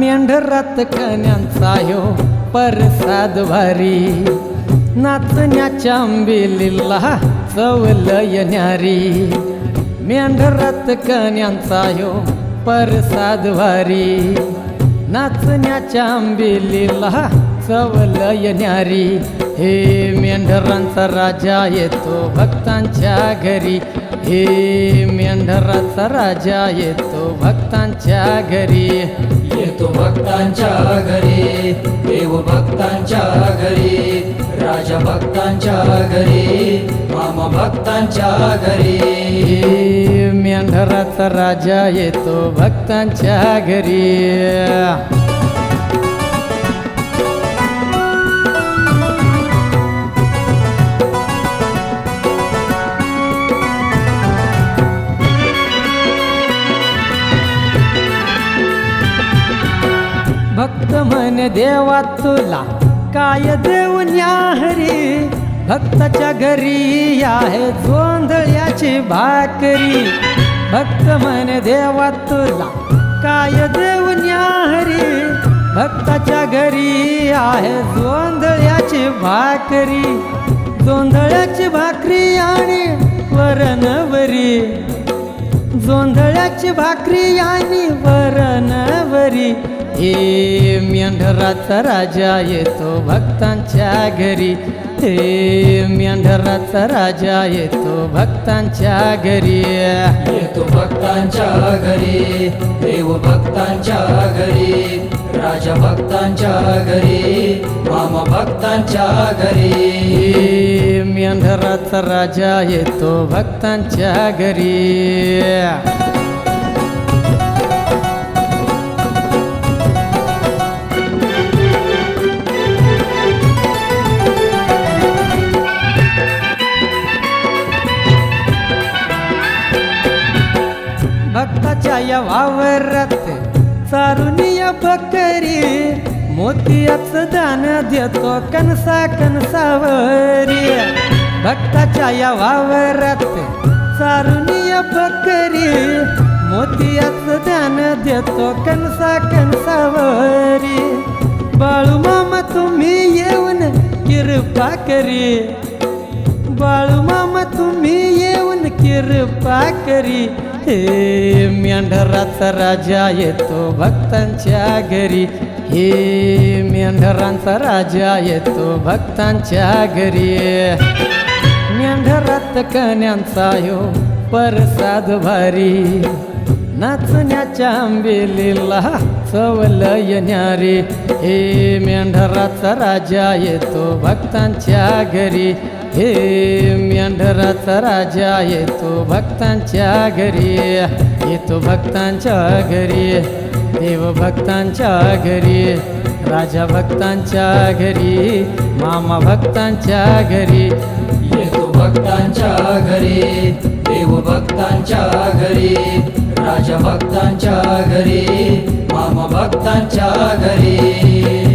मेंढरात कन्यांचा ह्यो परसाद भारी, नाचण्याच्या आंबिलीला चवलय न्यारी. मेंढरात कन्यांचा ह्यो परसाद भारी, नाचण्याच्या आंबिलीला चवलय न्यारी. हे मेंढरांचा राजा येतो भक्तांच्या घरी, हे मेंढराचा राजा येतो भक्तांच्या घरी. येतो भक्तांच्या घरी, देव भक्तांच्या घरी, राजा भक्तांच्या घरी, मामा भक्तांच्या घरी. हे मेंढराचा राजा येतो भक्तांच्या घरी. भक्त म्हणे देवा तुला काय देऊ न्याहरी, भक्ताच्या घरी आहे जोंधळ्याची भाकरी. भक्त म्हणे देवा तुला काय देऊ न्याहरी, भक्ताच्या घरी आहे जोंधळ्याची भाकरी. जोंधळ्याची भाकरी आणि वरणवरी, जोंधळ्याची भाकरी आणि वरणवरी. हे मेंढराचा राजा येतो भक्तांच्या घरी, हे मेंढराचा राजा येतो भक्तांच्या घरी. येतो भक्तांच्या घरी, देव भक्तांच्या घरी, राजा भक्तांच्या घरी, मामा भक्तांच्या घरी. हे मेंढराचा राजा येतो भक्तांच्या घरी. भक्ताच्या या वावरात चारुनिया बकरी, मोतियाचं दान देतो कणसा कणसावरी. भक्ताच्या या वावरात चारुनिया बकरी, मोतियाचं दान देतो कणसा कणसावरी. बाळू मामा तुम्ही येऊन कृपा करी, बाळू मामा तुम्ही येऊन कृपा करी. हे मेंढराचा राजा येतो भक्तांच्या घरी, हे मेंढरांचा राजा येतो भक्तांच्या घरी. मेंढरात कन्यांचा ह्यो परसाद भारी, नाचण्याच्या आंबिलीला चवलय न्यारी. हे मेंढराचा राजा येतो भक्तांच्या घरी, हे मेंढराचा राजा येतो भक्तांच्या घरी. येतो भक्तांच्या घरी, देव भक्तांच्या घरी, राजा भक्तांच्या घरी, मामा भक्तांच्या घरी. येतो भक्तांच्या घरी, देव भक्तांच्या घरी, राजा भक्तांच्या घरी, मामा भक्तांच्या घरी.